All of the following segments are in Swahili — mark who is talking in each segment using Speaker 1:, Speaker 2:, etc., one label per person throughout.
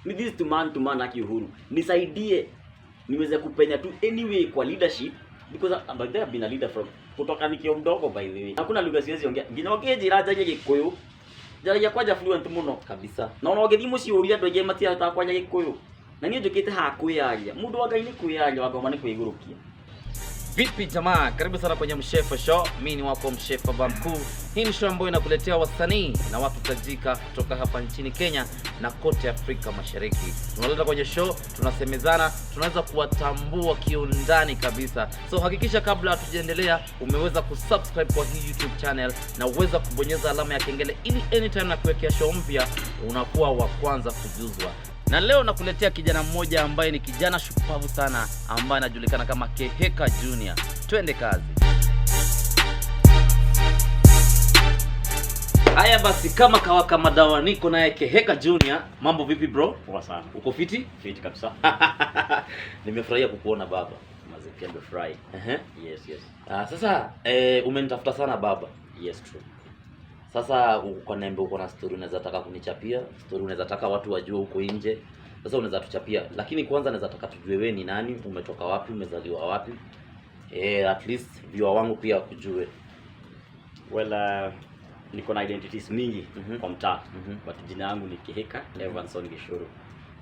Speaker 1: Ni this to man like Uhuru. Nisaidie niweze kupenya tu anyway kwa leadership because but there have been a leader from kutoka nikiwa mdogo by the way. Hakuna lugha siwezi ongea. Nginoke jiraja nye Gikuyu. Jaraja kwaja fluent muno
Speaker 2: kabisa.
Speaker 1: Na unogethi mucio uria ndoje matia hata kwaja Gikuyu. Na niĩ njũkĩte haha kwĩyaria. Mũndũ wa Ngai nĩ kwĩyaria wagoma nĩ kwĩgũrũkia.
Speaker 2: Vipi jamaa, karibu sana kwenye Mshefa Show. Mimi ni wako Mshefa Bamkuu. Hii ni show ambayo inakuletea wasanii na watu tajika kutoka hapa nchini Kenya na kote Afrika Mashariki. Tunaleta kwenye show, tunasemezana, tunaweza kuwatambua kiundani kabisa. So hakikisha kabla hatujaendelea umeweza kusubscribe kwa hii YouTube channel na uweza kubonyeza alama ya kengele ili anytime na kuwekea show mpya unakuwa wa kwanza kujuzwa. Na leo nakuletea kijana mmoja ambaye ni kijana shupavu sana ambaye anajulikana kama Keheka Junior. Twende kazi. Haya basi, kama kawaka madawa niko naye Keheka Junior. Mambo vipi bro?
Speaker 1: Poa sana.
Speaker 2: Uko fiti?
Speaker 1: Fiti kabisa.
Speaker 2: Nimefurahia kukuona baba.
Speaker 1: Mazepia nimefurahi. Yes.
Speaker 2: Sasa umenitafuta sana baba.
Speaker 1: Yes, true.
Speaker 2: Sasa uko na story unaweza taka kunichapia, story unaweza taka watu wajue huko nje. Sasa unaweza tuchapia, lakini kwanza naweza taka tujue wewe ni nani, umetoka wapi, umezaliwa wapi? At least viewer wangu pia kujue.
Speaker 1: Well, niko na identities mingi kwa mtaa. But jina langu ni Keheka Evanson Gishuru.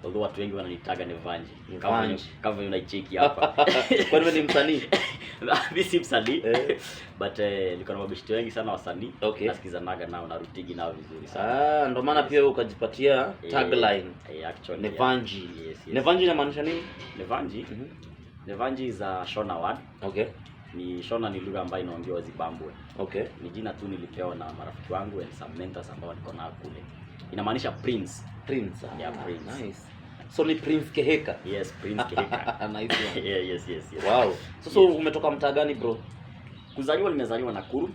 Speaker 1: Although watu wengi wananitaga Nevanji. Kama unaicheki hapa.
Speaker 2: Kwa nini ni msanii?
Speaker 1: Mimi si msanii. But niko na mabeshte wengi sana wasanii.
Speaker 2: Okay.
Speaker 1: Nasikizanaga nao na rutigi nao vizuri sana.
Speaker 2: Ndio maana pia ukajipatia tagline.
Speaker 1: Actually.
Speaker 2: Nevanji.
Speaker 1: Yes.
Speaker 2: Nevanji inamaanisha nini?
Speaker 1: Nevanji. Nevanji is a Shona word.
Speaker 2: Okay.
Speaker 1: Ni Shona ni lugha ambayo inaongewa Zimbabwe.
Speaker 2: Okay.
Speaker 1: Ni jina tu nilipewa na marafiki wangu and some mentors ambao niko nao kule. Inamaanisha prince.
Speaker 2: Prince.
Speaker 1: Yeah, prince.
Speaker 2: Nice. So ni Prince Keheka.
Speaker 1: Yes, Prince Keheka.
Speaker 2: Nice one.
Speaker 1: Yes.
Speaker 2: Wow. So umetoka mtaa gani bro?
Speaker 1: Kuzaliwa nimezaliwa Nakuru.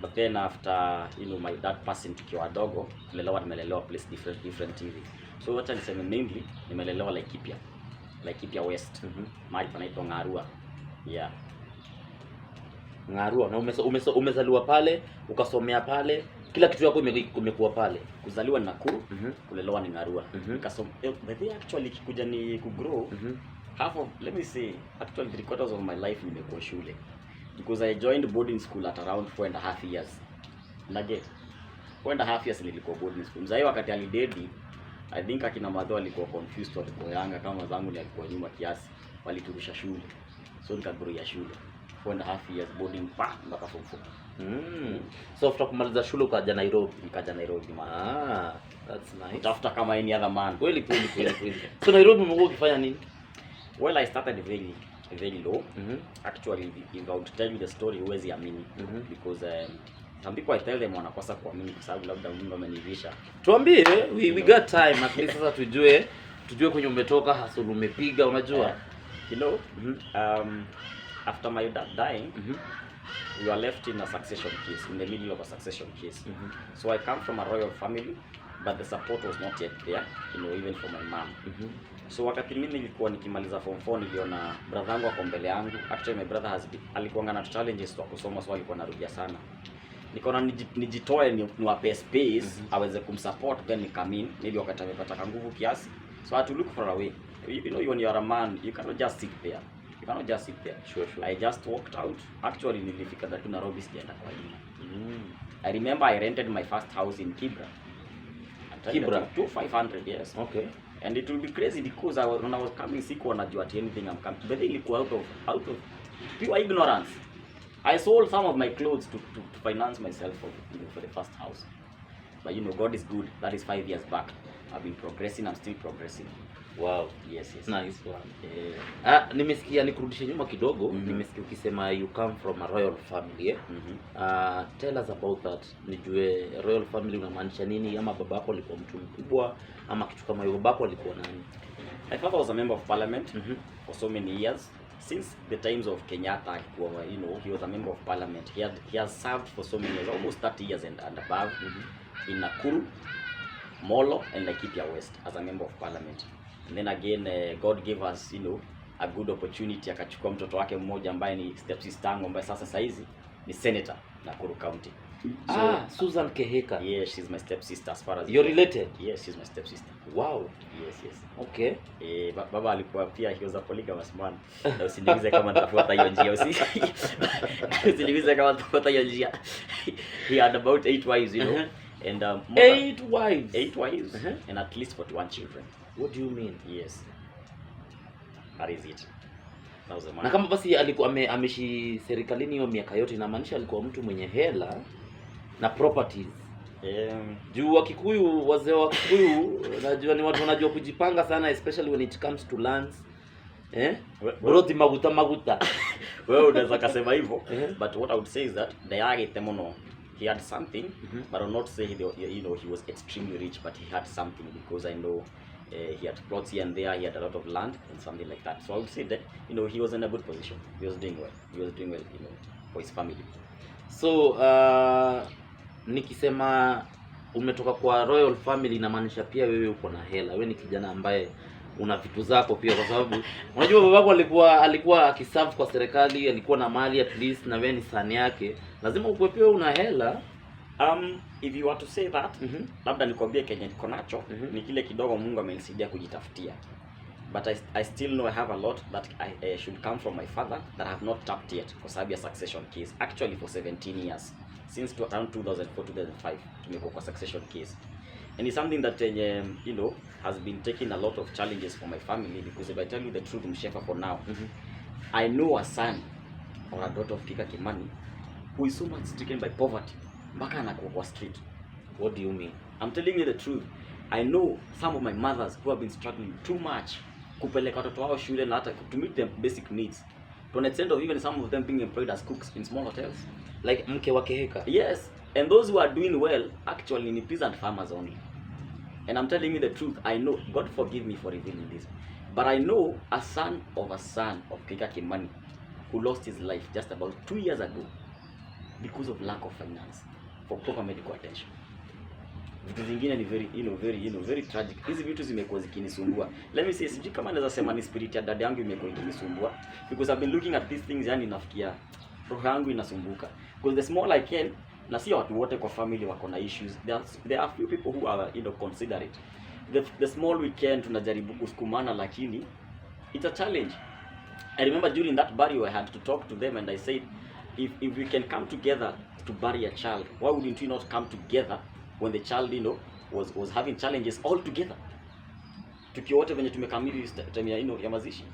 Speaker 1: But then after my dad passing tukiwa wadogo, nimelelewa place different hivi. So wacha niseme mainly nimelelewa Laikipia West. Mahali panaitwa Ngarua. Yeah.
Speaker 2: Ngarua. Na umezaliwa pale, ukasomea pale, kila kitu yako imekuwa pale.
Speaker 1: Kuzaliwa ni Nakuru, kulelewa ni Ngarua. Nikasoma actually kikuja ni kugrow. Let me say actually 3/4 of my life nimekuwa shule. Because I joined boarding school at around 4.5 years. Nage 4.5 years nilikuwa boarding school. Mzee wakati alidedi, I think akina madho alikuwa confused walikuwa Yanga kama zangu ni alikuwa nyuma kiasi. Waliturusha shule. So nikagrow ya shule. 4.5 years boarding mpaka form 4.
Speaker 2: So after kumaliza shule ukaja Nairobi.
Speaker 1: Nikaja Nairobi
Speaker 2: That's nice.
Speaker 1: Tafuta kama any other man.
Speaker 2: Kweli. So Nairobi umekuwa ukifanya nini?
Speaker 1: Well, I started very low. Actually, if I would tell you the story, huwezi amini. Because some people I tell them wanakosa kuamini kwa sababu labda Mungu amenivisha.
Speaker 2: Tuambie, we got time at least sasa tujue kwenye umetoka, hustle umepiga, unajua.
Speaker 1: After my dad dying, we were left in a succession case, in the middle of a succession case. So I come from a royal family, but the support was not yet there, even for my mom. So wakati mimi nilikuwa nikimaliza form 4 niliona brother wangu ako mbele yangu. Actually my brother alikuwa na challenges kwa kusoma, so alikuwa anarudia sana. Nikaona nijitoe niwape space aweze kumsupport then come in. Nili wakati amepata nguvu kiasi. So I had to look for a way. When you are a man, you cannot just sit there. Sure. I just walked out. Actually nilifika tu Nairobi sijaenda kwa nini. I remember I rented my first house in Kibra.
Speaker 2: Kibra
Speaker 1: 2500, yes.
Speaker 2: Okay.
Speaker 1: And it will be crazy because when I was coming sikuwa najua anything I'm coming. But ilikuwa out of pure ignorance. I sold some of my clothes to finance myself for the first house. But God is good. That is 5 years back. I've been progressing. I'm still progressing.
Speaker 2: Wow.
Speaker 1: Yes.
Speaker 2: Nice one. Nimesikia nikurudishe nyuma kidogo. Nimesikia ukisema you come from a royal family. Tell us about that. Nijue royal family unamaanisha nini, ama babako alikuwa mtu mkubwa ama kitu kama hiyo? Babako alikuwa nani?
Speaker 1: My father was a member of parliament for so many years. Since the times of Kenyatta, he was a member of parliament. He has served for so many years, almost 30 years and above, in Nakuru, Molo, and Laikipia West as a member of parliament. And then again, God gave us, a good opportunity. Akachukua mtoto wake mmoja ambaye ni stepsister yangu ambaye sasa saizi ni senator Nakuru County.
Speaker 2: Susan Keheka.
Speaker 1: Yeah, she's my stepsister as far as
Speaker 2: You're related?
Speaker 1: Yes, she's my stepsister.
Speaker 2: Wow.
Speaker 1: Yes.
Speaker 2: Okay.
Speaker 1: Baba alikuwa pia, he was a polygamous man. Na usiniulize kama nitafuata hiyo njia usiniulize kama nitafuata hiyo njia. He had about 8 wives, you know. And
Speaker 2: 8 wives.
Speaker 1: 8 wives and at least 41 children.
Speaker 2: What do you mean?
Speaker 1: Yes. That is it. That was the man.
Speaker 2: Na kama basi alikuwa ameshi serikalini hiyo miaka yote, inamaanisha alikuwa mtu mwenye hela na properties. Juu Wakikuyu, wazee wa Kikuyu najua ni watu wanajua kujipanga sana, especially when it comes to lands. Broti maguta.
Speaker 1: Well, unaweza kusema hivyo, but what I would say is that Dayage Temono, he had something, but I will not say he was extremely rich, but he had something, because I know he had plots here and there, he had a lot of land and something like that. So I would say that he was in a good position. He was doing well, for his family.
Speaker 2: So nikisema umetoka kwa royal family, inamaanisha pia wewe uko na hela. Wewe ni kijana ambaye una vitu zako pia, kwa sababu unajua babako alikuwa akiserve kwa serikali, alikuwa na mali at least, na wewe ni sani yake, lazima ukue pia una hela.
Speaker 1: If you were to say that, labda nikwambie Kenya niko nacho, ni kile kidogo Mungu amenisaidia kujitafutia. But I still know I have a lot that I should come from my father that I have not tapped yet, kwa sababu ya succession case. Actually for 17 years, since around 2004-2005, tumekuwa kwa succession case. And it's something that has been taking a lot of challenges for my family, because if I tell you the truth, Mshefa, for now, I know a son or a daughter of Kika Kimani who is so much stricken by poverty, mpaka anakuwa kwa street.
Speaker 2: What do you mean?
Speaker 1: I'm telling you the truth. I know some of my mothers who have been struggling too much kupeleka watoto wao shule na hata to meet them basic needs, to an extent of even some of them being employed as cooks in small hotels.
Speaker 2: Like mke wa Keheka?
Speaker 1: Yes. And those who are doing well actually ni peasant farmers only. And I'm telling you the truth, I know, God forgive me for revealing this, but I know a son of Kika Kimani who lost his life just about 2 years ago because of lack of finance for proper medical attention. Vitu zingine ni very tragic. Hizi vitu zimekuwa zikinisumbua. Let me say, sijui kama naweza sema ni spirit ya dada yangu imekuwa ikinisumbua, because I've been looking at these things, yani nafikia roho yangu inasumbuka. Because the small I can, na si watu wote kwa family wako na issues. There are few people who are considerate. The small we can, tunajaribu kusukumana, lakini it's a challenge. I remember during that burial I had to talk to them, and I said, if we can come together to bury a child, why wouldn't we not come together when the child was having challenges all together? Tukiwa wote venye tumekamili time ya mazishi.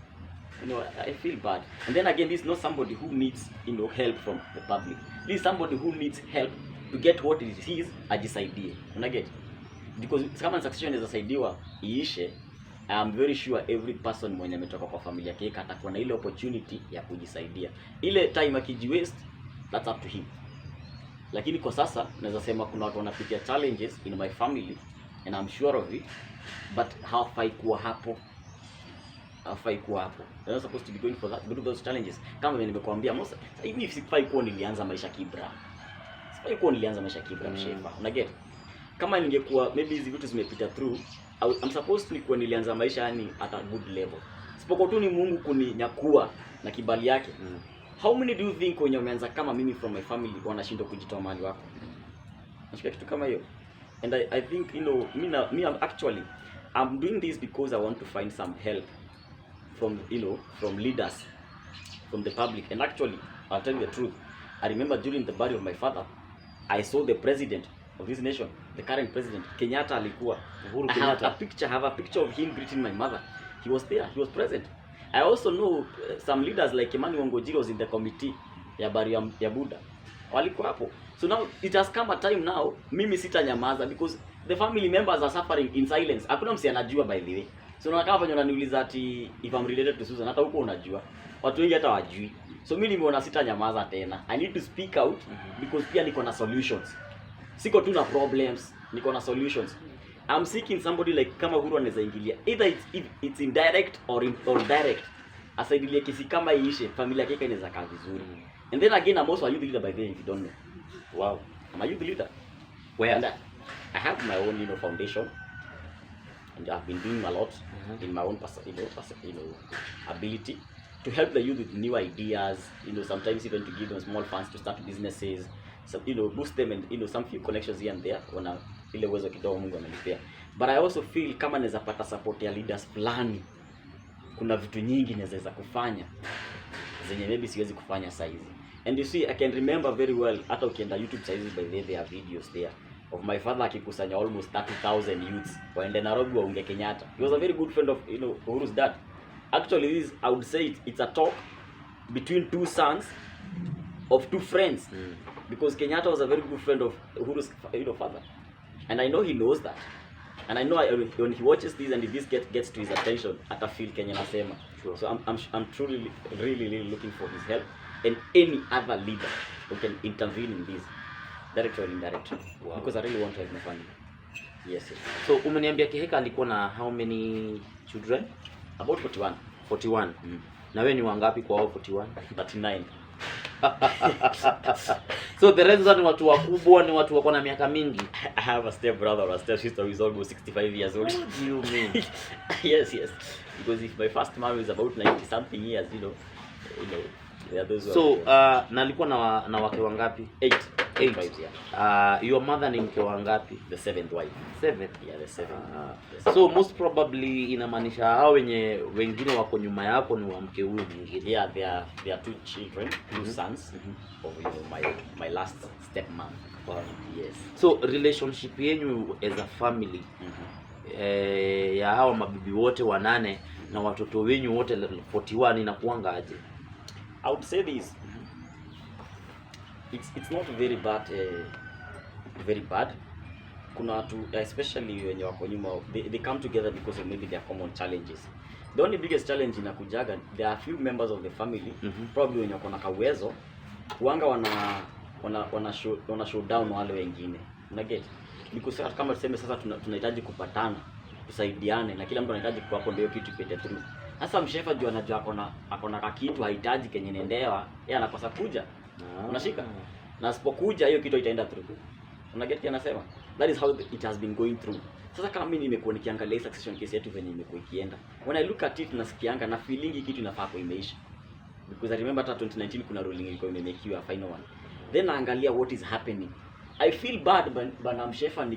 Speaker 1: I feel bad. And then again, this is not somebody who needs help from the public. This is somebody who needs help to get what it is ajisaidie. Unaget? Because kama succession inasaidiwa iishe, I am very sure every person mwenye ametoka kwa familia yake atakuwa na ile opportunity ya kujisaidia. Ile time akijiwaste, that's up to him. Lakini kwa sasa naweza sema kuna watu wanapitia challenges in my family, and I'm sure of it, but hawafai kuwa hapo. They're not supposed to be going for that, through those challenges. Kama vile nimekuambia, even if sifai kuwa nilianza maisha kibra. Mshefa. Unaget? Kama ningekuwa maybe hizi vitu zimepita through, I'm supposed to nikuwa nilianza maisha yani at a good level. Sipokuwa tu ni Mungu kuninyakua na kibali yake. How many do you think when umeanza kama mimi from my family wanashindwa kujitoa mali wako? Nashika kitu kama hiyo. And I think I'm doing this because I want to find some help from leaders, from the public. And actually, I'll tell you the truth, I remember during the burial of my father, I saw the president of this nation, the current president, Kenyatta alikuwa. Uhuru Kenyatta. I have a picture of him greeting my mother. He was there, he was present. I also know some leaders like Emmanuel Ngojiri was in the committee ya burial ya Buddha. Walikuwa hapo. So now it has come a time now, mimi sitanyamaza, because the family members are suffering in silence. Hakuna msi anajua, by the way. So unakaa hapa unaniuliza ati if I'm related to Susan, hata huko unajua. Watu wengi hata wajui. So mimi nimeona sitanyamaza tena. I need to speak out because pia niko na solutions. Siko tu na problems, niko na solutions. I'm seeking somebody like kama Uhuru anaweza ingilia. Either it's indirect or direct. Asaidilie kesi kama iishe, familia yake inaweza kaa vizuri. And then again, I'm also a youth leader by the way, if you don't know. Wow. I'm a youth leader.
Speaker 2: Where?
Speaker 1: And I have my own foundation. And I've been doing a lot in my own ability to help the youth with new ideas, sometimes even to give them small funds to start businesses, so, boost them and some few connections here and there wana ile uwezo kidogo Mungu amenipea. But I also feel kama naweza pata support ya leaders fulani, kuna vitu nyingi naweza kufanya zenye maybe siwezi kufanya saizi. And you see, I can remember very well, hata ukienda YouTube saizi, by the way, there are videos there of my father akikusanya almost 30,000 youths waende Nairobi waunge Kenyatta. He was a very good friend of Uhuru's dad. Actually, this, I would say it's a talk between two sons of two friends, because Kenyatta was a very good friend of Uhuru's father, and I know he knows that. And I know when he watches this and if this gets to his attention, ata feel Kenya nasema. Sure. So I'm truly really looking for his help and any other leader who can intervene in this, directly or indirectly. Wow. Because I really want to help my family. Yes.
Speaker 2: So umeniambia Kihika alikuwa na how many children?
Speaker 1: About 41.
Speaker 2: 41. Na wewe ni wangapi kwa hao 41?
Speaker 1: 39.
Speaker 2: So the rest ni watu wakubwa, ni watu wako na miaka mingi.
Speaker 1: I have a step brother or a step sister who is almost 65 years old.
Speaker 2: What do you mean?
Speaker 1: Yes. Because if my first mom is about 90 something years, there are those who
Speaker 2: so na alikuwa na wake wangapi?
Speaker 1: 8.
Speaker 2: 8. Yeah. Your mother ni mke wangapi?
Speaker 1: The 7th wife.
Speaker 2: 7th?
Speaker 1: Yeah, the 7th.
Speaker 2: So most probably inamaanisha hao wengine wako nyuma yako ni wa mke huyu mwingine.
Speaker 1: Yeah, there are 2 children, 2 sons of my last stepmom.
Speaker 2: Wow.
Speaker 1: Yes.
Speaker 2: So relationship yenu as a family ya hawa mabibi wote 8 na watoto wenyu wote 41 inakuanga aje?
Speaker 1: I would say this. It's not very bad. Kuna watu especially wenye wako nyuma, they come together because of maybe their common challenges. The only biggest challenge inakujaga, there are few members of the family probably wenye wako na kawezo wanga wana show down wale wengine. Una get? Because kama tuseme sasa tunahitaji kupatana, tusaidiane na kila mtu anahitaji kwa hapo ndio kitu ipite through. Sasa mshefa juu anajua akona kitu hahitaji kenye nendewa, yeye anakosa kuja. Unashika? Na asipokuja hiyo kitu itaenda through. Una get anasema? That is how it has been going through. Sasa kama mimi nimekuwa nikiangalia succession case yetu venye imekuwa ikienda, when I look at it nasikianga na feeling kitu inafaa kwa imeisha. Because I remember hata 2019 kuna ruling ilikuwa imemekiwa final one. Then naangalia what is happening. I feel bad bana mshefa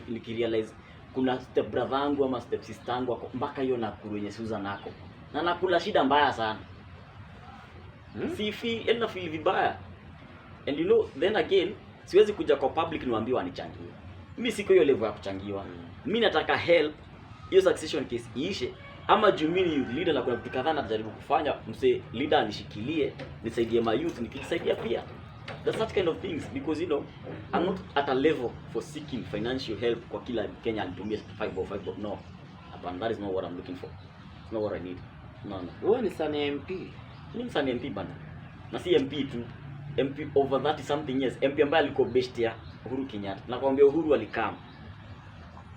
Speaker 1: nikirealize kuna step brother wangu ama step sister wangu mpaka hiyo Nakuru yenye Susan nako. Na nakula shida mbaya sana. Si feel na feel vibaya. And then again, siwezi kuja kwa public niwaambie wanichangie. Mimi siko hiyo level ya kuchangiwa. Mimi nataka help hiyo succession case iishe, ama juu mimi ni leader na kuna vitu kadhaa najaribu kufanya, mse leader anishikilie, nisaidie my youth, nikisaidia pia. That's such kind of things because I'm not at a level for seeking financial help kwa kila Kenya anitumie 5 no. But that is not what I'm looking for. It's not what I need. No.
Speaker 2: Wewe ni sana MP.
Speaker 1: Mimi ni sana MP bana. Na si MP tu. MP over 30 something years. MP ambaye alikuwa best ya Uhuru Kenyatta. Nakwambia Uhuru alikam.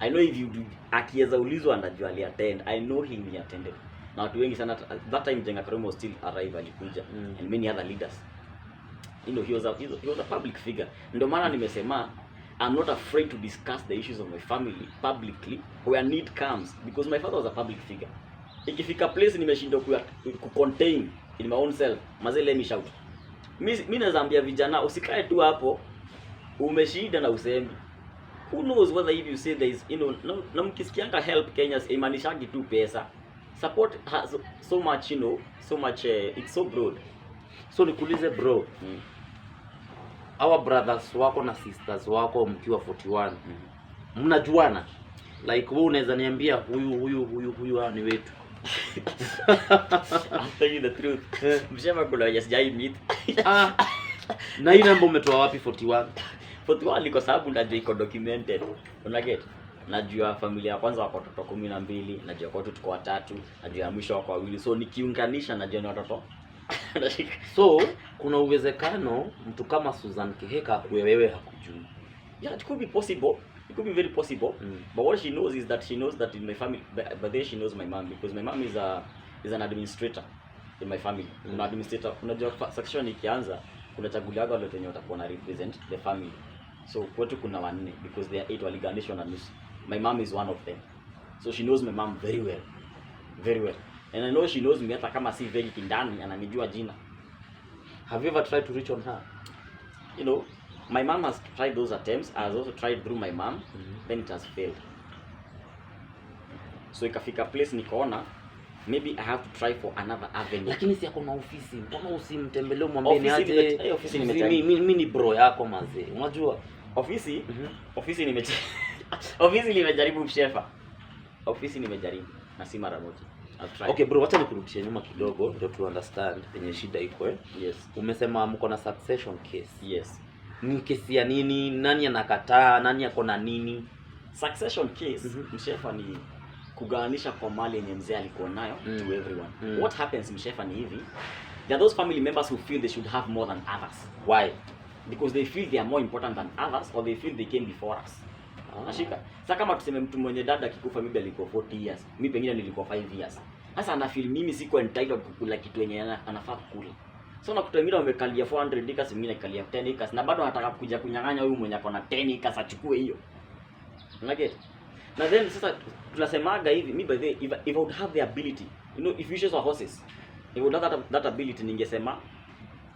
Speaker 1: I know if you do akiweza ulizwa anajua aliattend. I know he attended. Na watu wengi sana that time Jenga Karumo still arrive alikuja and many other leaders. He was a public figure. Ndio maana nimesema I'm not afraid to discuss the issues of my family publicly where need comes because my father was a public figure. Ikifika place nimeshindwa ku contain in my own self, mazele me shout. Mimi nazaambia vijana usikae tu hapo umeshinda na usemi. Who knows whether if you say there is na mkisikianga help Kenya imanishagi tu pesa. Support has so much it's so broad.
Speaker 2: So nikuulize bro. Our brothers wako na sisters wako mkiwa 41. Mnajuana? Like wewe unaweza niambia huyu ni wetu.
Speaker 1: I'll tell you the truth. Mshema kuna wenye sijai meet.
Speaker 2: Na hii namba umetoa wapi 41?
Speaker 1: 41 liko sababu najua iko documented. Una get? Najua familia ya kwanza wako watoto 12, najua kwa watu tuko 3, najua mwisho wako 2. So nikiunganisha najua ni watoto.
Speaker 2: So kuna uwezekano mtu kama Susan Kihika akuwe wewe hakujui.
Speaker 1: Yeah, it could be possible. It could be very possible. But what she knows is that she knows that in my family, but then she knows my mom because my mom is an administrator in my family. Una administrator, unajua succession ikianza kuna chaguliaga wale wenye watakuwa na represent the family. So kwetu kuna 4 because there are 8 waliganishwa na nusu. My mom is one of them. So she knows my mom very well. Very well. And I know she knows me hata kama si very kindani ananijua jina.
Speaker 2: Have you ever tried to reach on her?
Speaker 1: my mom has tried those attempts. I has also tried through my mom, then it has failed. So ikafika place nikaona maybe I have to try for another avenue.
Speaker 2: Lakini si akona ofisi. Mbona usimtembelee mwambie ni aje?
Speaker 1: Ofisi
Speaker 2: mimi ni bro yako mazee. Unajua
Speaker 1: ofisi ofisi nimejaribu mshefa. Ofisi nimejaribu na si mara moja.
Speaker 2: Okay bro, wacha nikurudishie nyuma kidogo ndio tu understand penye shida iko.
Speaker 1: Yes.
Speaker 2: Umesema mko na succession case.
Speaker 1: Yes.
Speaker 2: Ni kesi ya nini? Nani anakataa? Nani ako na nini?
Speaker 1: Succession case mshefa ni kugawanisha kwa mali yenye mzee alikuwa nayo to everyone. What happens mshefa ni hivi, there are those family members who feel they should have more than others.
Speaker 2: Why?
Speaker 1: Because they feel they are more important than others, or they feel they came before us. Nashika. Sasa kama tuseme mtu mwenye dada akikufa maybe alikuwa 40 years, mimi pengine nilikuwa 5 years. Sasa ana feel mimi siko entitled kukula kitu yenye anafaa kukula. So unakuta wengine wamekalia 400 acres, wengine wamekalia 10 acres na bado anataka kuja kunyang'anya huyu mwenye ako na 10 acres achukue hiyo. Unaget? Na then sasa tunasemaga hivi, me by the way, if I would have the ability, you know, if wishes were horses, if I would have that ability, ningesema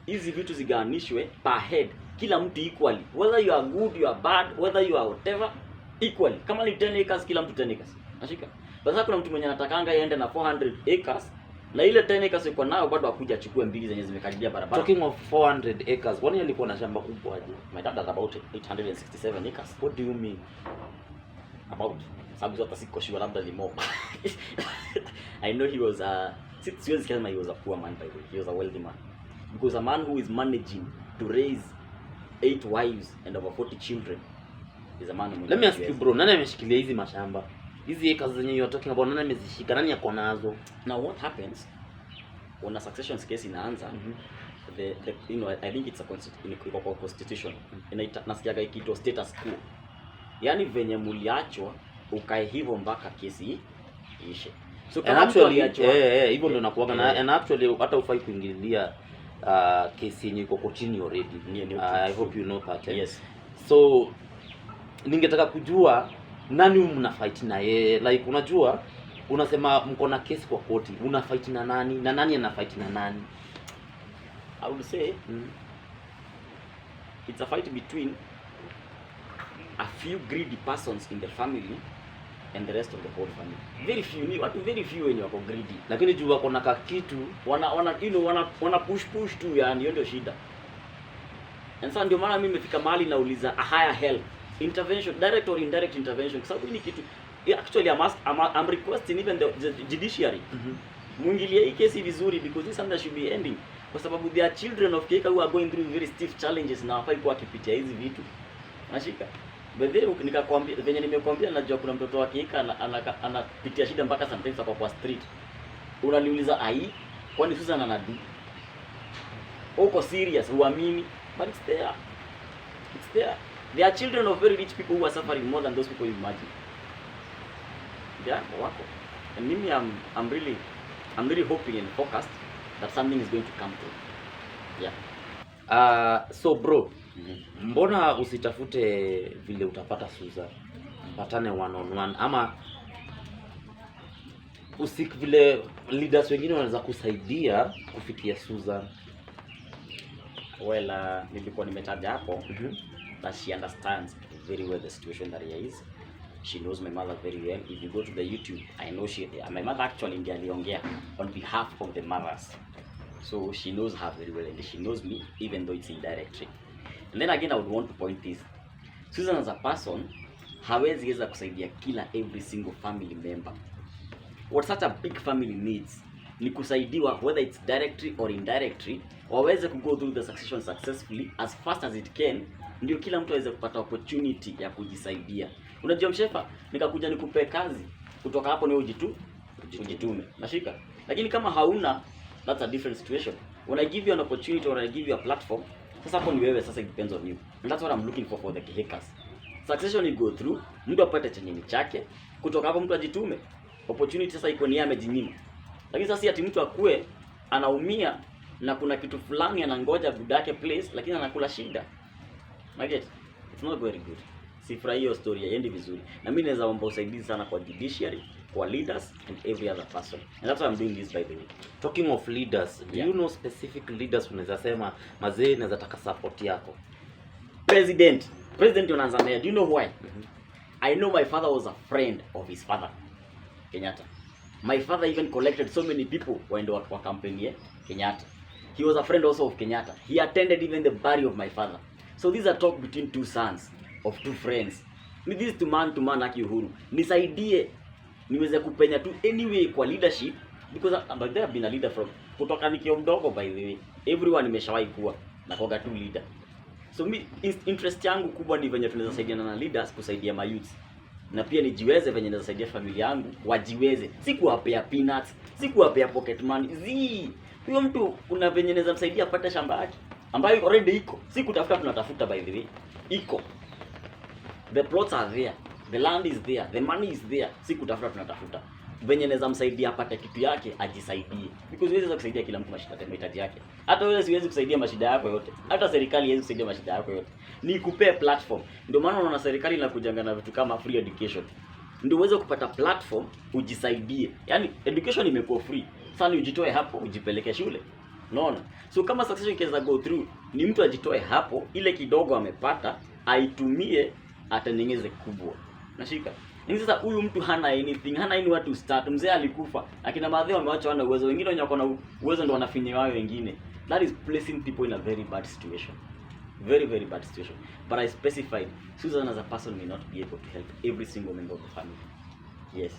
Speaker 1: hizi vitu zigawanishwe per head, kila mtu equally, whether you are good, you are bad, whether you are whatever, equally. Kama ni 10 acres, kila mtu 10 acres. Nashika. Sasa kuna mtu mwenye anatakanga yende na 400 acres na ile 10 acres yuko nayo bado akuja achukue mbili zenye zimekaribia barabara.
Speaker 2: Talking of 400 acres, wani alikuwa na shamba kubwa aje?
Speaker 1: My dad has about 867 acres.
Speaker 2: What do you mean?
Speaker 1: About sababu hata siko sure labda ni more. I know he was siwezi kusema he was a poor man by the way. He was a wealthy man. Because a man who is managing to raise 8 wives and over 40 children is a man who...
Speaker 2: Let me ask you bro, nani ameshikilia hizi mashamba? Hizi acres zenye you are talking about, nani amezishika? Nani yako nazo?
Speaker 1: Now what happens when a succession case inaanza, the you know, I think it's a constitution. Nasikiaga ikiitwa status quo. Yaani venye muliachwa ukae hivyo mpaka kesi ishe.
Speaker 2: So kama actually hivyo ndio nakuaga na and actually hata ufai kuingilia kesi yenye iko kotini already. I hope you know that.
Speaker 1: Yes.
Speaker 2: So ningetaka kujua nani mna fight na yeye, like unajua unasema mko na kesi kwa koti, una fight na nani na nani ana fight na nani?
Speaker 1: I would say it's a fight between a few greedy persons in the family and the rest of the whole family. Very few wenye wako greedy,
Speaker 2: lakini juu wako na kitu
Speaker 1: wana push tu, yani hiyo ndio shida. And sasa ndio maana mimi nimefika mahali nauliza a higher help, intervention, direct or indirect intervention, kwa sababu ni kitu actually I'm requesting even the judiciary muingilie hii kesi vizuri, because this something should be ending, kwa sababu there are children of Keka who are going through very stiff challenges na hafai kwa kipitia hizi vitu. Nashika. Bedhe nikakwambia venye nimekwambia, najua kuna mtoto wa Keka anapitia shida mpaka sometimes kwa street. Unaniuliza ai, kwani Susan anadu? Uko serious, huamini? But it's there. It's there. There are children of very rich people who are suffering more than those people you imagine. Yeah, wako. And mimi I'm really hoping and focused that something is going to come through. Yeah.
Speaker 2: So bro, mbona usitafute vile utapata Susan? Mpatane one on one, ama usik vile leaders wengine wanaweza kusaidia kufikia Susan?
Speaker 1: Well, nilikuwa nimetaja hapo that she understands very well the situation that he is. She knows my mother very well. If you go to the YouTube, I know my mother actually ndiye aliongea on behalf of the mothers. So she knows her very well and she knows me, even though it's indirectly. And then again, I would want to point this. Susan as a person hawezi weza kusaidia every single family member. What such a big family needs ni kusaidiwa, whether it's directly or indirectly, waweze go through the succession successfully as fast as it can, ndio kila mtu aweze kupata opportunity ya kujisaidia. Unajua mshefa, nikakuja nikupe kazi, kutoka hapo ni ujitume. Nashika. Lakini kama hauna, that's a different situation. When I give you an opportunity or I give you a platform, sasa hapo ni wewe, sasa it depends on you. And that's what I'm looking for the Kehekas. Succession you go through, mtu apate chenye chake, kutoka hapo mtu ajitume. Opportunity sasa iko ni yeye amejinyima. Lakini sasa si ati mtu akue anaumia na kuna kitu fulani anangoja budake place, lakini anakula shida. Market, it's not very good. Sifurahi hiyo story haiendi vizuri. Na mimi naweza omba usaidizi sana kwa judiciary, kwa leaders and every other person. And that's why I'm doing this by the way.
Speaker 2: Talking of leaders, do you know specific leaders unaweza sema mazee naweza taka support yako?
Speaker 1: President unaanza naye. Do you know why? I know my father was a friend of his father, Kenyatta. My father even collected so many people waende wa campaign ya Kenyatta. He was a friend also of Kenyatta. He attended even the burial of my father. So these are talk between two sons of two friends. This is to man aki Uhuru. Nisaidie niweze kupenya tu anyway kwa leadership, because there have been a leader from kutoka nikiwa mdogo, by the way. Everyone imeshawahi kuwa na kwa tu leader. So interest yangu kubwa ni venye tunaweza saidiana na leaders kusaidia my youth. Na pia nijiweze venye naweza saidia familia yangu wajiweze. Si kuwapea peanuts, si kuwapea pocket money. Huyo mtu kuna venye naweza msaidia apate shamba yake ambayo already iko. Si kutafuta tunatafuta, by the way. Iko. The plots are there. The land is there. The money is there. Si kutafuta tunatafuta. Venye naweza msaidia apate kitu yake ajisaidie. Because huwezi kusaidia kila mtu mahitaji yake. Hata wewe siwezi kusaidia mashida yako yote. Hata serikali haiwezi kusaidia mashida yako yote. Ni kupea platform. Ndio maana unaona serikali inakujanga na vitu kama free education. Ndio uweze kupata platform ujisaidie. Yaani education imekuwa free. Sasa ujitoe hapo ujipeleke shule. Unaona? So kama succession ikiweza go through, ni mtu ajitoe hapo, ile kidogo amepata aitumie atengeneze kubwa. Nashika. Ni sasa huyu mtu hana anything, hana any what to start. Mzee alikufa. Akina baadhi wameacha wana uwezo, wengine wenye wako na uwezo ndio wanafinya wao wengine. That is placing people in a very bad situation. Very, very bad situation. But I specified Susan as a person may not be able to help every single member of the family. Yes.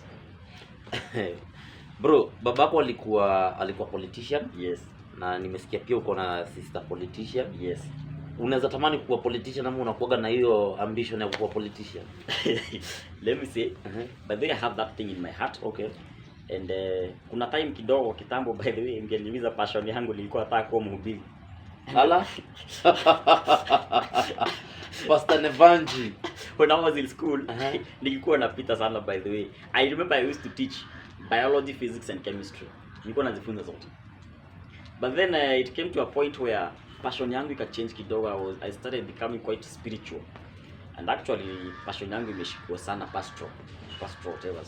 Speaker 2: Bro, babako alikuwa politician?
Speaker 1: Yes.
Speaker 2: Na nimesikia pia uko na sister politician?
Speaker 1: Yes.
Speaker 2: Unaweza tamani kuwa politician ama unakuaga na hiyo ambition ya kuwa politician?
Speaker 1: Let me say, but I have that thing in my heart.
Speaker 2: Okay.
Speaker 1: And kuna time kidogo kitambo, by the way, ngeliuliza passion yangu nilikuwa nataka kuwa mhubiri.
Speaker 2: Hala? Pastor Nevanji.
Speaker 1: When I was in school, nilikuwa napita sana, by the way. I remember I used to teach biology, physics and chemistry. Nilikuwa nazifunza zote. But then it came to a point where passion yangu ika change kidogo. I started becoming quite spiritual. And actually passion yangu imeshikwa sana pastoral whatever.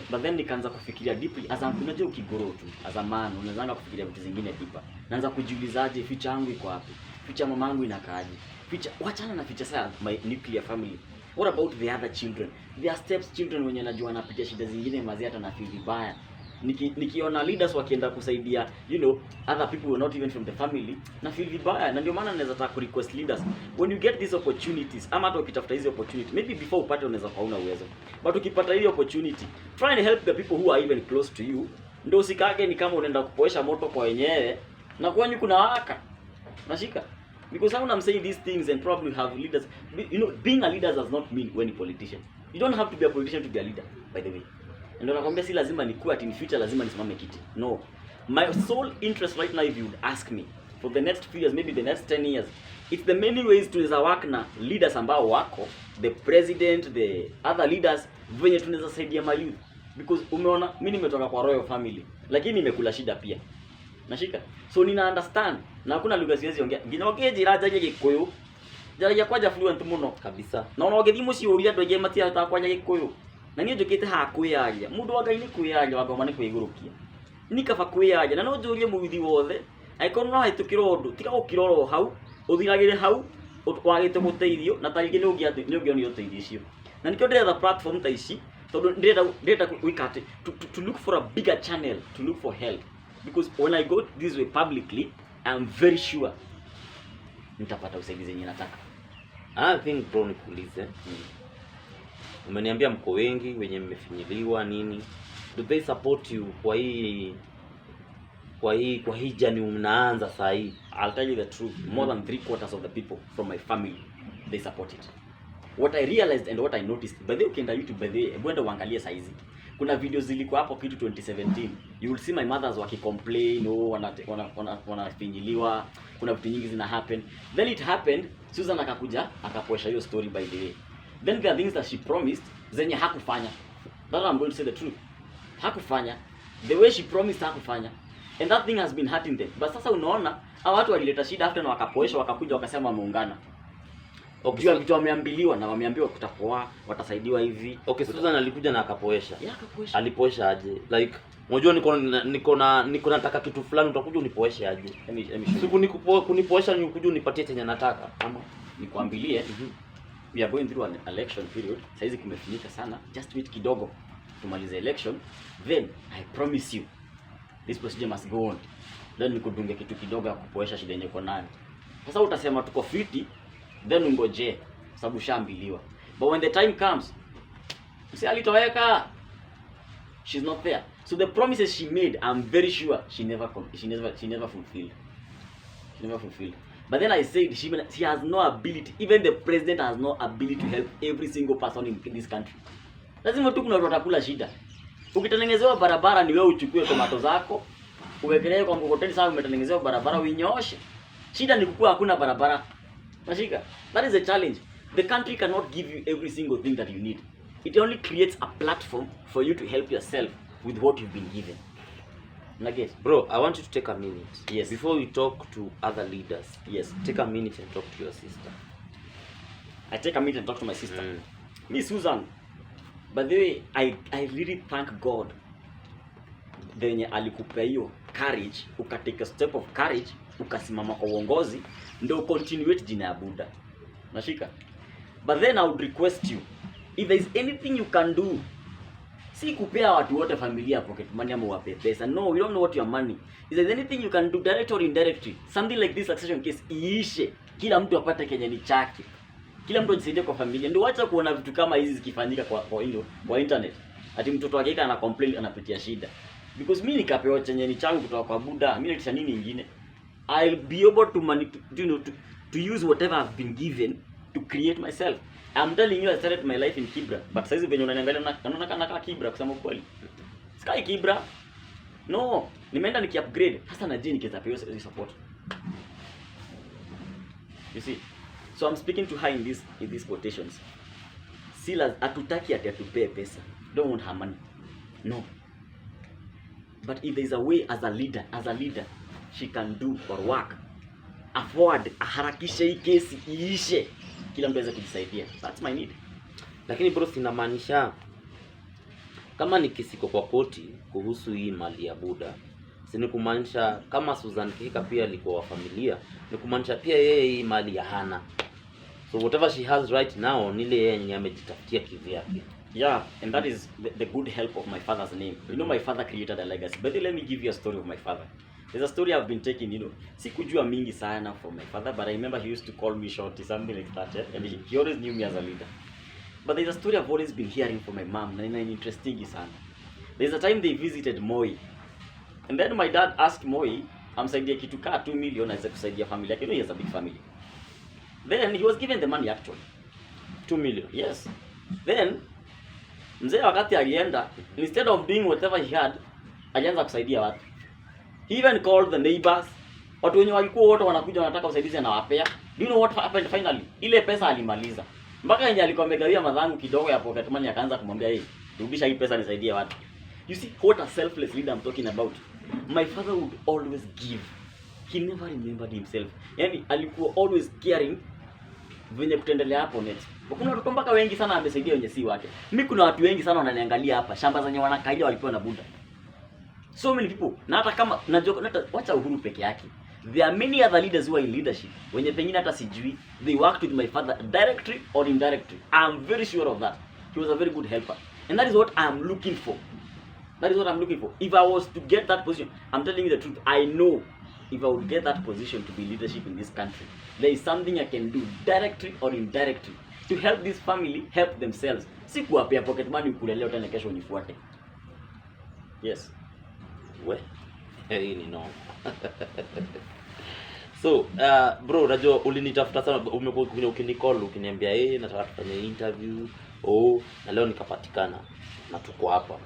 Speaker 1: But then nikaanza kufikiria deeply, as unajua ukigoro tu as a man unaanza kufikiria vitu zingine deeper. Naanza kujiulizaje future yangu iko wapi? Future mama yangu inakaaje? Future, wachana na future sasa my nuclear family. What about the other children? Their steps children wenye najua wanapitia shida zingine mazi hata na feel vibaya. Nikiona leaders wakienda kusaidia, other people who are not even from the family, na feel vibaya. Na ndio maana naweza taka request leaders, when you get these opportunities, ama hata ukitafuta hizo opportunity, maybe before upate unaweza kauna uwezo, but ukipata hiyo opportunity, try and help the people who are even close to you. Ndio usikage ni kama unaenda kupoesha moto kwa wenyewe na kwani kuna waka. Nashika. Because I'm saying these things and probably have leaders, being a leader does not mean when a politician. You don't have to be a politician to be a leader, by the way. Ndio nakwambia si lazima nikuwe ati in future lazima nisimame kiti. No. My sole interest right now, if you would ask me, for the next few years, maybe the next 10 years, it's the many ways tunaweza work na leaders ambao wako, the president, the other leaders, venye tunaweza saidia my youth. Because umeona, mimi nimetoka kwa royal family, lakini nimekula shida pia. Nashika. So nina understand. Na hakuna lugha siwezi ongea. Nginoke jiraja nye Gikuyu. Jaraja kwaja fluent muno
Speaker 2: kabisa.
Speaker 1: Na unogethi muciuria ndoje matia ta kwanya Gikuyu. Na niĩ njũkĩte haha kwĩyaria, mũndũ wa Ngai nĩ kwĩyaria wagoma nĩ kwĩgũrũkia. Ni kaba kwĩyaria na no njũrie mũgithi wothe, angĩkorwo no hĩtũkĩra ũndũ, tiga gũkiroro hau, ũthiragĩre hau, wagĩte gũteithio na tarĩngĩ nĩ ũngĩonio ũteithio icio. Na nĩkĩo ndĩretha platform ta ici, tondũ ndĩrenda gwĩka to look for a bigger channel, to look for help. Because when I go this way publicly, I'm very sure nitapata usaidizi yenye nataka.
Speaker 2: I think bro nikuulize. Umeniambia mko wengi wenye mmefinyiliwa nini? Do they support you kwa hii journey unaanza sasa hii?
Speaker 1: I'll tell you the truth. More than 3/4 of the people from my family, they support it. What I realized and what I noticed, by the way, ukienda YouTube, by the way, mwende uangalie saizi. Kuna videos zilikuwa hapo kitu 2017. You will see my mothers wakicomplain, wanafinyiliwa, kuna vitu nyingi zina happen. Then it happened, Susan akakuja, akapoesha hiyo story, by the way. Then there are things that she promised zenye hakufanya. That I'm going to say the truth. Hakufanya. The way she promised hakufanya. And that thing has been hurting them. But sasa unaona, hao watu walileta shida after na wakapoesha, wakakuja wakasema wameungana. Okay, so vitu wameambiliwa na wameambiwa kutapoa, watasaidiwa hivi.
Speaker 2: Okay, Susan alikuja na akapoesha.
Speaker 1: Yeah, akapoesha.
Speaker 2: Alipoesha aje? Like, unajua niko nataka kitu fulani, utakuja unipoeshe aje? Siku kunipoesha ni ukuje unipatie chenye nataka. Ama
Speaker 1: nikwambilie, we are going through an election period. Saizi kumefinika sana, just wait kidogo tumalize election, then I promise you this procedure must go on. Then nikudunge kitu kidogo ya kupoesha shida yenye uko nayo. Sasa utasema tuko fiti, then ungoje sababu shambiliwa. But when the time comes, si alitoweka, she's not there. So the promises she made, I'm very sure she never fulfilled. She never fulfilled. But then I said she has no ability. Even the president has no ability to help every single person in this country. Lazima tu kuna watu watakula shida. Ukitengenezewa barabara ni wewe uchukue tomato zako, uwekelee kwa mkokoteni sawa umetengenezewa barabara uinyoshe. Shida ni kukua hakuna barabara. Mashika. That is a challenge. The country cannot give you every single thing that you need. It only creates a platform for you to help yourself with what you've been given. Nugget.
Speaker 2: Bro, I want you to take a minute.
Speaker 1: Yes.
Speaker 2: Before we talk to other leaders.
Speaker 1: Yes.
Speaker 2: Take a minute and talk to your sister.
Speaker 1: I take a minute and talk to my sister. Me, Susan. By the way, I really thank God. Venye alikupea hiyo courage, ukatake a step of courage, ukasimama kwa uongozi, ndio continuate jina ya Buddha. Nashika. But then I would request you, if there is anything you can do, si kupea watu wote familia pocket money ama wape pesa. No, we don't know what your money. If there is anything you can do direct or indirectly, something like this succession case iishe, kila mtu apate kenye ni chake. Kila mtu ajisaidie kwa familia. Ndio acha kuona vitu kama hizi zikifanyika kwa internet. Ati mtoto wake ana complain anapitia shida. Because mimi nikapewa chenye ni changu kutoka kwa Buddha, mimi nitisha nini nyingine? I'll be able to use whatever I've been given to create myself. I'm telling you, I started my life in Kibra, but saizi venye unaniangalia naona kama Kibra kusema kweli. Sky Kibra. No, nimeenda niki-upgrade. Sasa na je nikiweza pewa support. You see? So I'm speaking to her in these quotations. Silas atutaki atatupe pesa. Don't want her money. No. But if there is a way as a leader, she can do or work, afford, aharakishe hii kesi iishe, kila mtu aweze kujisaidia. That's my need.
Speaker 2: Lakini bro, sinamaanisha kama ni kisiko kwa koti kuhusu hii mali ya Buddha, sini kumaanisha kama Susan Kihika pia alikuwa wa familia, ni kumaanisha pia yeye hii mali ya hana. So whatever she has right now ni ile yeye amejitafutia kivyake.
Speaker 1: Yeah, and that is the good help of my father's name. You know, my father created a legacy. But let me give you a story of my father. There's a story I've been taking, sikujua mingi sana from my father, but I remember he used to call me Shorty, something like that, and he always knew me as a leader. But there's a story I've always been hearing from my mom, na interesting sana. There's a time they visited Moi, and then my dad asked Moi, amsaidia kitu kaa 2 million aweze kusaidia familia yake. He has a big family. Then he was given the money actually.
Speaker 2: 2 million.
Speaker 1: Yes. Then mzee wakati alienda, instead of doing whatever he had, alianza kusaidia watu. He even called the neighbors. Watu wenye walikuwa wote wanakuja wanataka usaidizi anawapea. Do you know what happened finally? Ile pesa alimaliza. Mpaka yeye alikuwa amegawia madhangu kidogo ya pocket money, akaanza kumwambia yeye, rudisha hii pesa nisaidie watu. You see what a selfless leader I'm talking about. My father would always give. He never remembered himself. Yani alikuwa always caring venye kutendelea hapo next. Kuna watu mpaka wengi sana amesaidia wenye si wake. Mimi kuna watu wengi sana wananiangalia hapa, shamba zenye wanakaidia walipewa na Buddha. So many people. Na hata kama najua hata wacha Uhuru peke yake. There are many other leaders who are in leadership. Wenye pengine hata sijui, they worked with my father directly or indirectly. I'm very sure of that. He was a very good helper. And that is what I'm looking for. That is what I'm looking for. If I was to get that position, I'm telling you the truth, I know if I would get that position to be leadership in this country, there is something I can do directly or indirectly to help this family help themselves. Si kuwapea pocket money kulelea tena kesho unifuate. Yes.
Speaker 2: Hii ni no. So, bro, unajua ulinitafuta sana, umekuwa ukinicall ukiniambia nataka tufanye interview. Na leo nikapatikana na tuko hapa.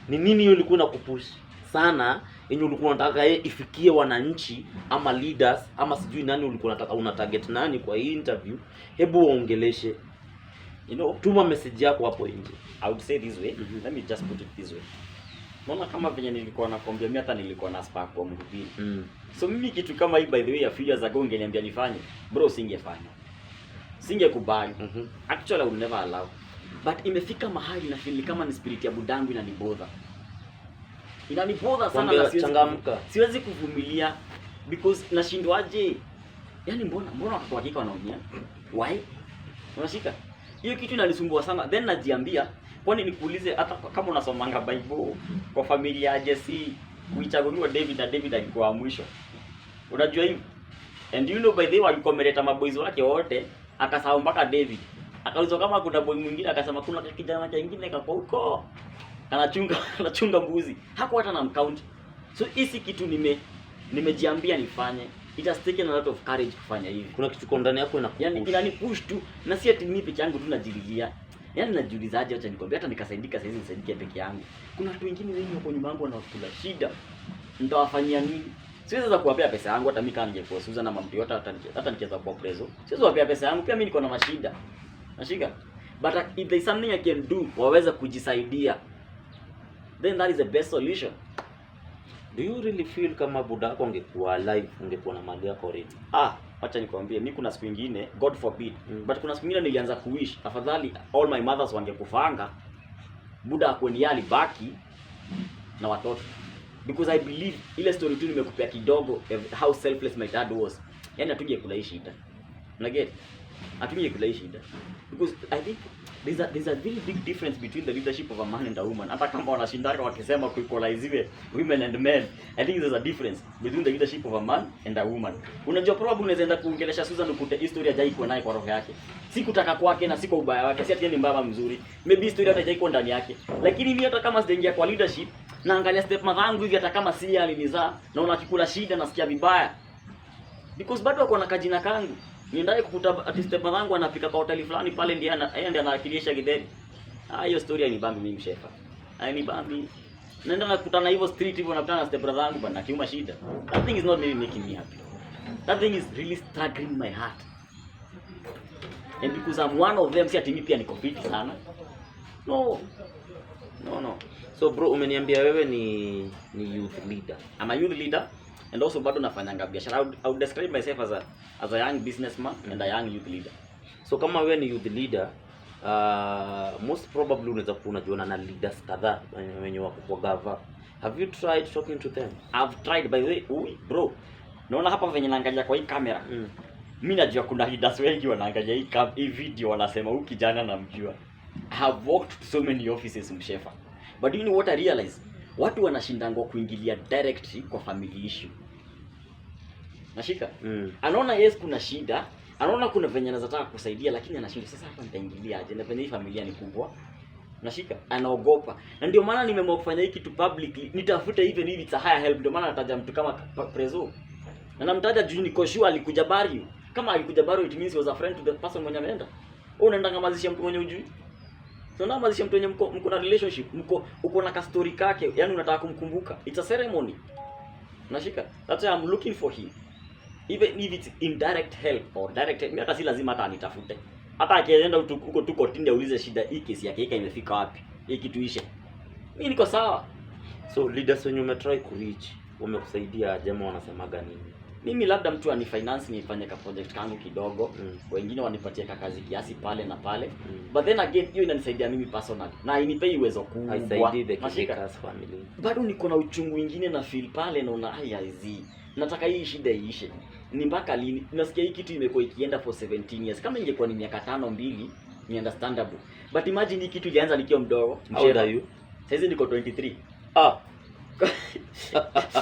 Speaker 2: Ni nini ulikuwa unakupush sana yenye ulikuwa unataka ifikie wananchi ama leaders ama sijui nani ulikuwa unataka una target nani kwa hii interview? Hebu waongeleshe. Tuma message yako hapo nje.
Speaker 1: I would say this way. Let me just put it this way. Naona kama venye nilikuwa nakwambia mimi hata nilikuwa na spark kwa mhubiri. So mimi kitu kama hii by the way a few years ago ungeniambia nifanye, bro singefanya. Singekubali. Actually I would never allow. But imefika mahali na feel kama ni spirit ya budangu inanibother. Inanibother sana na
Speaker 2: changamka.
Speaker 1: Siwezi kuvumilia because nashindwaje. Yaani mbona watoto hakika wanaumia? Why? Unashika? Hiyo kitu inanisumbua sana. Then najiambia, kwani nikuulize hata kama unasomanga Bible kwa familia ya Jesse, kuichaguliwa David na David alikuwa mwisho. Unajua hivi? And you know by the way walikomeleta maboys wake wote, akasahau mpaka David. Akaulizwa kama kuna boy mwingine akasema kuna kijana kingine kako huko. Anachunga mbuzi. Hakuwa hata na mcount. So hisi kitu nimejiambia nifanye. It has taken a lot of courage kufanya hivi.
Speaker 2: Kuna kitu kwa ndani yako inakupush.
Speaker 1: Yaani inanipush tu na si ati mimi peke yangu tu najililia. Yaani najiulizaje, acha nikwambia, hata nikasaidika sasa hivi nisaidike peke yangu. Kuna watu wengine wengi wako nyuma yangu wanakula shida. Nitawafanyia nini? Siwezi za kuwapea pesa yangu, hata mimi kama ningekuwa Susan na mtu yote hata nikiweza kwa preso. Siwezi kuwapea pesa yangu, pia mimi niko na mashida. Nashika. But if there is something I can do, waweza kujisaidia. Then that is the best solution.
Speaker 2: Do you really feel kama buda yako angekuwa alive, ungekuwa na mali yako already?
Speaker 1: Acha nikwambie, mimi kuna siku nyingine, God forbid, but kuna siku nyingine nilianza kuwish afadhali all my mothers wangekufanga, buda akweniali baki na watoto. Because I believe ile story tu nimekupea kidogo how selfless my dad was. Yaani hatungekula hii shida. Unaget? Hatungekula hii shida. Because I think there's a very big difference between the leadership of a man and a woman. Hata kama wanashindana wakisema kuequalize women and men, I think there's a difference between the leadership of a man and a woman. Unajua probably unaweza enda kuongelesha Susan ukute history hajaikuwa naye kwa roho yake. Si kutaka kwake na si kwa ubaya wake, si ati ni mbaba mzuri. Maybe history hata hajaikuwa ndani yake. Lakini mimi hata kama sijaingia kwa leadership, naangalia step madhangu hivi, hata kama si alinizaa, naona akikula shida nasikia vibaya. Because bado wako na kajina kangu. Niendaye kukuta ati step madhangu anapika kwa hoteli fulani pale ndiye anawakilisha Githeri. Hiyo story ni bambi mimi mshefa. Ni bambi. Naenda nakutana hivyo street hivyo nakutana na step madhangu bana kiuma shida. That thing is not really making me happy. That thing is really struggling my heart. And because I'm one of them, si ati mimi pia niko fit sana. No.
Speaker 2: So bro, umeniambia wewe ni youth leader.
Speaker 1: I'm a youth leader and also bado nafanyanga biashara. I would describe myself as a young businessman and a young youth leader.
Speaker 2: So kama wewe ni youth leader, most probably unaweza kuwa unajiona na leaders kadhaa wenye wako kwa gava. Have you tried talking to them?
Speaker 1: I've tried by the way, bro. Naona hapa venye naangalia kwa hii kamera. Mimi najua kuna leaders wengi wanaangalia hii video wanasema huyu kijana namjua. I have walked to so many offices mshefa. But you know what I realize? Watu wanashindangwa kuingilia directly kwa family issue. Nashika? Anaona yes kuna shida, anaona kuna venye anataka kusaidia lakini anashindwa sasa hapa nitaingilia aje na penye hii familia ni kubwa. Nashika? Anaogopa. Na ndio maana nimeamua kufanya hiki to publicly. Nitafute even if it's a higher help, ndio maana nataja mtu kama Prezo. Na namtaja juu niko sure alikuja Bario. Kama alikuja Bario it means he was a friend to the person mwenye ameenda. Wewe unaenda ngamazishia mtu mwenye hujui. So na mazisha mtu mwenye mko na relationship, uko na ka story kake, yani unataka kumkumbuka. It's a ceremony. Nashika? That's why I'm looking for him. Even if it's indirect help or direct help, hata si lazima hata anitafute. Hata akienda huko tu kotini aulize shida hii kesi yake imefika wapi. Hii kitu ishe. Mimi niko sawa.
Speaker 2: So leaders wenye umetry ku reach, wamekusaidia jamaa wanasemaga nini?
Speaker 1: Mimi labda mtu anifinance nifanye ka project kangu kidogo, wengine wanipatie kazi kiasi pale na pale. But then again hiyo inanisaidia mimi personally. Na inipei uwezo kubwa.
Speaker 2: Haisaidii the Kivikas family.
Speaker 1: Bado niko na uchungu mwingine na feel pale naona hizi. Nataka hii shida iishe. Ni mpaka lini? Nasikia hii kitu imekuwa ikienda for 17 years. Kama ingekuwa ni miaka 5-2 ni understandable. But imagine hii kitu ilianza nikiwa mdogo.
Speaker 2: How old are you?
Speaker 1: Sasa niko 23.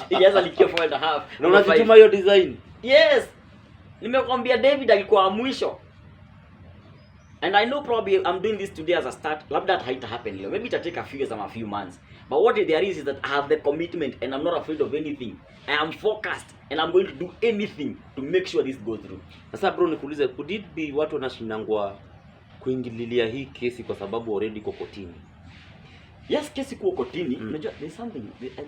Speaker 1: Ilianza nikiwa 4.5.
Speaker 2: Na unajituma hiyo design?
Speaker 1: Yes. Nimekwambia David alikuwa mwisho. And I know probably I'm doing this today as a start. Labda that haita happen leo. Maybe it'll take a few years or a few months. But what there is that I have the commitment and I'm not afraid of anything. I am focused and I'm going to do anything to make sure this goes through.
Speaker 2: Sasa bro, nikuulize, could it be watu wanashindangwa kuingililia hii kesi kwa sababu already iko kotini?
Speaker 1: Yes, kesi iko kotini. Unajua there's something I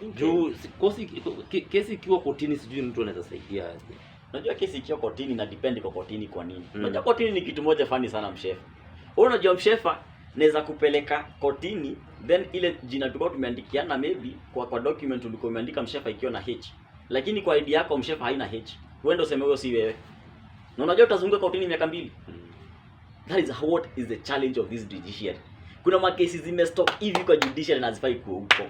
Speaker 1: think
Speaker 2: kesi ikiwa kotini sijui mtu anaweza saidia aje.
Speaker 1: Unajua kesi ikiwa kotini na depend kwa kotini kwa nini. Unajua kotini ni kitu moja funny sana mshefa. Unajua mshefa naweza kupeleka kotini then ile jina tulikuwa tumeandikiana maybe kwa document ulikuwa umeandika mshefa ikiwa na H. Lakini kwa ID yako mshefa haina H. Wewe ndio useme huyo si wewe. Na unajua utazunguka kotini miaka 2. That is what is the challenge of this judiciary. Kuna makesi zimestop hivi kwa judiciary na hazifai kuwa huko.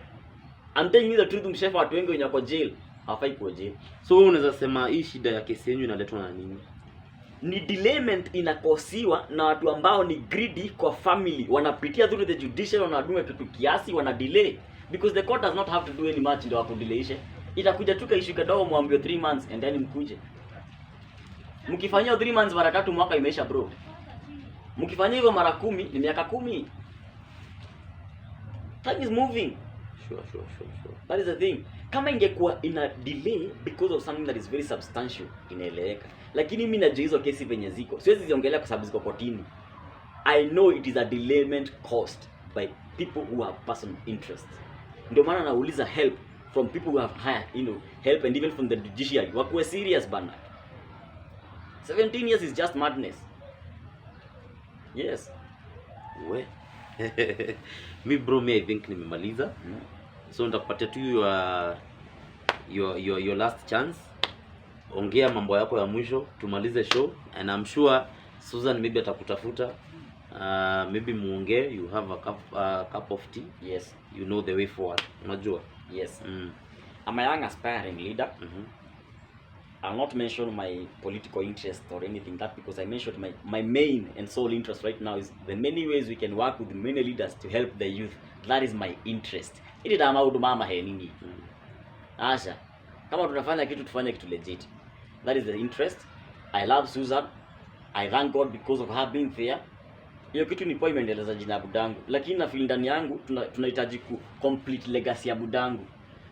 Speaker 1: I'm telling you the truth mshefa, watu wengi wenye wako jail hawafai kuwa jail.
Speaker 2: So unaweza sema hii shida ya kesi yenu inaletwa na nini?
Speaker 1: ni delayment inakosiwa na watu ambao ni greedy kwa family, wanapitia through the judicial, wanaduma kitu kiasi, wana delay because the court does not have to do any much ndio wakudelaishe. Itakuja tu issue kidogo, mwambie 3 months and then mkuje. Mkifanyia 3 months mara 3 mwaka imeisha bro. Mkifanyia hivyo mara 10 ni miaka 10. Time is moving.
Speaker 2: Sure.
Speaker 1: That is the thing. Kama ingekuwa ina delay because of something that is very substantial, inaeleweka. Lakini mimi najua hizo kesi venye ziko. Siwezi ziongelea kwa sababu ziko kotini. I know it is a delayment caused by people who have personal interest. Ndio maana nauliza help from people who have higher, help, and even from the judiciary. Wakuwe serious bana. 17 years is just madness. Yes.
Speaker 2: We. Me bro, I think nimemaliza. So nitakupatia tu your last chance. Ongea mambo yako ya mwisho, tumalize show, and I'm sure Susan maybe atakutafuta. Maybe muongee, you have a cup of tea.
Speaker 1: Yes.
Speaker 2: You know the way forward. Unajua?
Speaker 1: Yes. I'm a young aspiring leader. I'll not mention my political interest or anything that, because I mentioned my main and sole interest right now is the many ways we can work with many leaders to help the youth. That is my interest. Ili dama huduma nini. Asha, kama tunafanya kitu tufanye kitu legit. That is the interest. I love Susan. I thank God because of her being there. Hiyo kitu ni point imeendeleza jina budangu. Lakini na feel ndani yangu tunahitaji ku complete legacy ya budangu.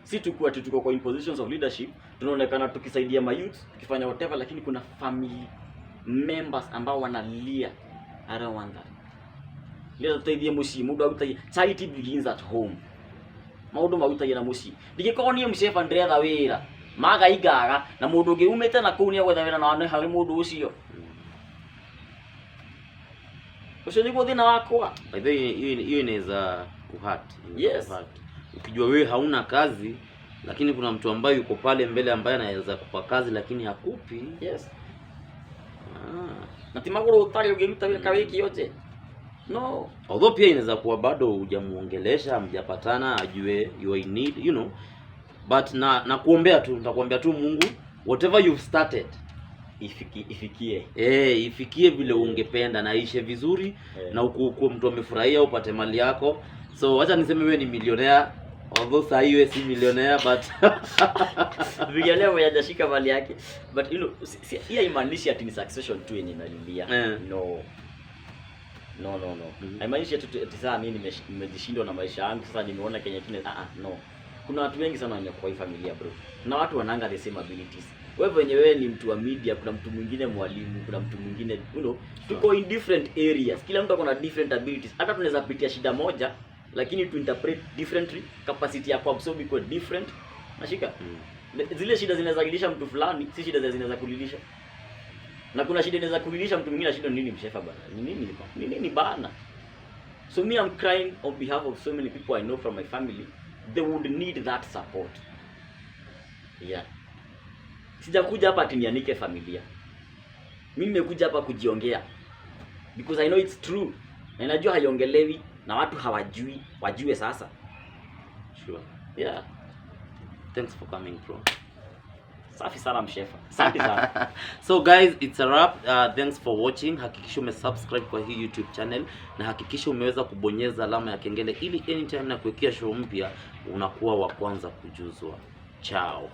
Speaker 1: Si tukua tuko kwa in positions of leadership, tunaonekana tukisaidia my youth, tukifanya whatever, lakini kuna family members ambao wanalia. I don't want that. Leo tutaidie mushi, muda utai charity begins at home. Maudo mautaye na mushi. Ndikikonie mshefa Andrea Thawira. Maga igaga na mundu ngiumete na kunia gwetha wira na wane hari mundu ucio. Ucio ni thina wakwa.
Speaker 2: By the way, hiyo inaweza kuhurt.
Speaker 1: Yes.
Speaker 2: Ukijua wewe hauna kazi, lakini kuna mtu ambaye yuko pale mbele ambaye anaweza kupa kazi lakini hakupi.
Speaker 1: Yes. Na timagoro utari ugeruta wira kawiki yote. No.
Speaker 2: Although pia inaweza kuwa bado hujamuongelesha, mjapatana, ajue you are in need, But na kuombea tu, nitakuombea tu Mungu, whatever you've started
Speaker 1: ifikie.
Speaker 2: Ifikie vile ungependa na ishe vizuri, na uko mtu amefurahia upate mali yako. So acha niseme wewe ni millionaire, although saa hiyo si millionaire, but
Speaker 1: vileo hajashika mali yake. But hiyo imaanishi ati ni succession tu yenye nalilia. No. Haimaanishi ati sasa mimi nimejishindwa na maisha yangu, sasa nimeona Kenya kile. No. Kuna watu wengi sana wanyako kwa hii familia bro. Na watu wananga the same abilities. Wewe ni mtu wa media, kuna mtu mwingine mwalimu, kuna mtu mwingine, tuko in different areas. Kila mtu akona different abilities. Hata tunaweza pitia shida moja, lakini to interpret differently, capacity ya kuabsorb iko different. Nashika. Zile shida zinaweza kulilisha mtu fulani, si shida zinaweza kulilisha. Na kuna shida inaweza kulilisha mtu mwingine, shida nini mshefa bana? Ni nini bana? So me, I'm crying on behalf of so many people I know from my family. They would need that support. Yeah. Sijakuja hapa ati nianike familia. Mimi nimekuja hapa kujiongea. Because I know it's true. Na najua haiongelewi na watu hawajui, wajue sasa.
Speaker 2: Sure.
Speaker 1: Yeah.
Speaker 2: Thanks for coming, bro.
Speaker 1: Safi sana mshefa. Asante sana.
Speaker 2: So guys, it's a wrap. Thanks for watching. Hakikisha umesubscribe kwa hii YouTube channel na hakikisha umeweza kubonyeza alama ya kengele ili anytime na kuwekea show mpya unakuwa wa kwanza kujuzwa. Ciao.